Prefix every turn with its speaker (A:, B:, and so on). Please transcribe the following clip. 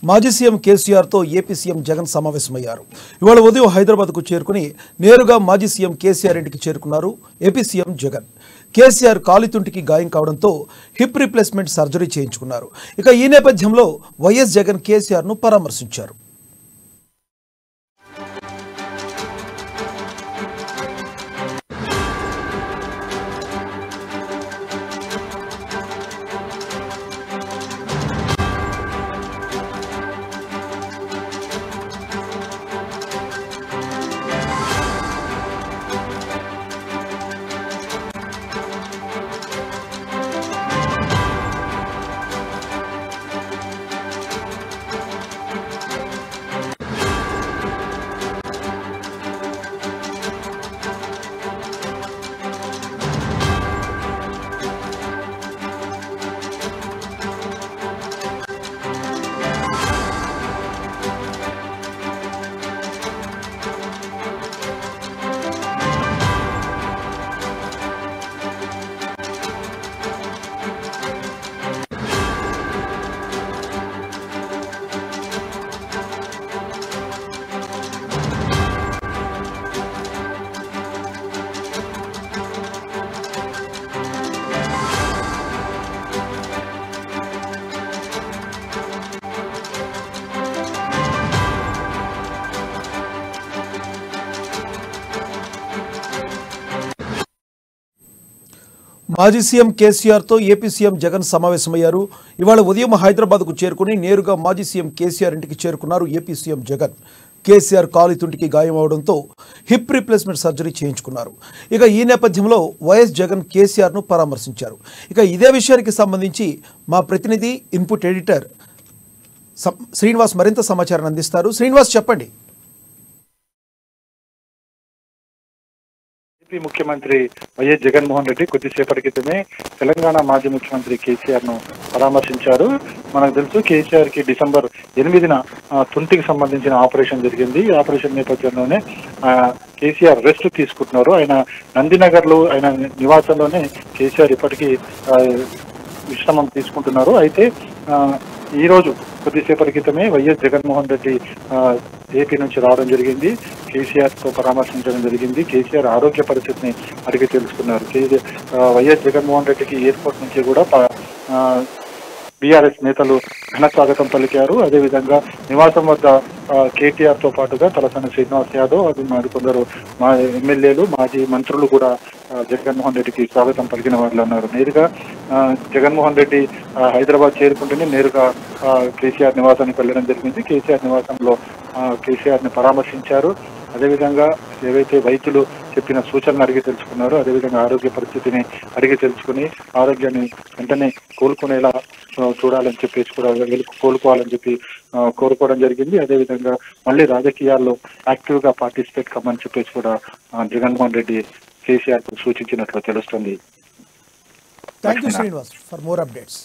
A: మాజీ సీఎం కేసీఆర్తో AP CM Jagan సమావేశమయ్యారు. ఇవాళ ఉదయం హైదరాబాద్కు చేరుకుని నేరుగా మాజీ సీఎం కేసీఆర్ ఇంటికి చేరుకున్నారు ఏపీ సీఎం జగన్. కేసీఆర్ కాలితుంటికి గాయం కావడంతో హిప్ రీప్లేస్మెంట్ సర్జరీ చేయించుకున్నారు. ఇక ఈ నేపథ్యంలో వైఎస్ జగన్ కేసీఆర్ను పరామర్శించారు. మాజీ సీఎం కేసీఆర్తో ఏపీ సీఎం జగన్ సమావేశమయ్యారు. ఇవాళ ఉదయం హైదరాబాద్కు చేరుకుని నేరుగా మాజీ సీఎం కేసీఆర్ ఇంటికి చేరుకున్నారు ఏపీ సీఎం జగన్. కేసీఆర్ కాలితుంటికి గాయం అవడంతో హిప్ రీప్లేస్మెంట్ సర్జరీ చేయించుకున్నారు. ఇక ఈ నేపథ్యంలో వైఎస్ జగన్ కేసీఆర్ను పరామర్శించారు. ఇక ఇదే విషయానికి సంబంధించి మా ప్రతినిధి ఇన్పుట్ ఎడిటర్ శ్రీనివాస్ మరింత సమాచారాన్ని అందిస్తారు. శ్రీనివాస్, చెప్పండి.
B: ఏపీ ముఖ్యమంత్రి వైఎస్ జగన్మోహన్ రెడ్డి కొద్దిసేపటి క్రితమే తెలంగాణ మాజీ ముఖ్యమంత్రి కేసీఆర్ ను పరామర్శించారు. మనకు తెలుసు, కేసీఆర్ కి డిసెంబర్ 8న తుంటికి సంబంధించిన ఆపరేషన్ జరిగింది. ఈ ఆపరేషన్ నేపథ్యంలోనే కేసీఆర్ రెస్ట్ తీసుకుంటున్నారు. ఆయన నందినగర్ లో ఆయన నివాసంలోనే కేసీఆర్ ఇప్పటికీ విశ్రామం తీసుకుంటున్నారు. అయితే ఈ రోజు కొద్దిసేపటి క్రితమే వైఎస్ జగన్మోహన్ రెడ్డి ఏపీ నుంచి రావడం జరిగింది. కేసీఆర్ తో పరామర్శించడం జరిగింది. కేసీఆర్ ఆరోగ్య పరిస్థితిని అడిగి తెలుసుకున్నారు. వైఎస్ జగన్మోహన్ రెడ్డికి ఎయిర్పోర్ట్ నుంచి కూడా బీఆర్ఎస్ నేతలు ఘన స్వాగతం పలికారు. అదేవిధంగా నివాసం వద్ద కేటీఆర్ తో పాటుగా తలసాని శ్రీనివాస్ యాదవ్, అది మరికొందరు మా ఎమ్మెల్యేలు, మాజీ మంత్రులు కూడా జగన్మోహన్ రెడ్డికి స్వాగతం పలికిన వాళ్ళు అన్నారు. నేరుగా జగన్మోహన్ రెడ్డి హైదరాబాద్ చేరుకుంటూనే నేరుగా కేసీఆర్ నివాసానికి వెళ్ళడం జరిగింది. కేసీఆర్ నివాసంలో కేసీఆర్ ని పరామర్శించారు. అదేవిధంగా ఏవైతే వైద్యులు చెప్పిన సూచనలు అడిగి తెలుసుకున్నారో, అదేవిధంగా ఆరోగ్య పరిస్థితిని అడిగి తెలుసుకుని ఆరోగ్యాన్ని వెంటనే కోలుకునేలా చూడాలని చెప్పేసి కూడా కోలుకోవాలని చెప్పి కోరుకోవడం జరిగింది. అదేవిధంగా మళ్ళీ రాజకీయాల్లో యాక్టివ్ గా పార్టిసిపేట్ కమ్మని చెప్పేసి కూడా జగన్మోహన్ రెడ్డి కేసీఆర్ సూచించినట్లు తెలుస్తుంది.
A: Thank you Srinivas for more updates.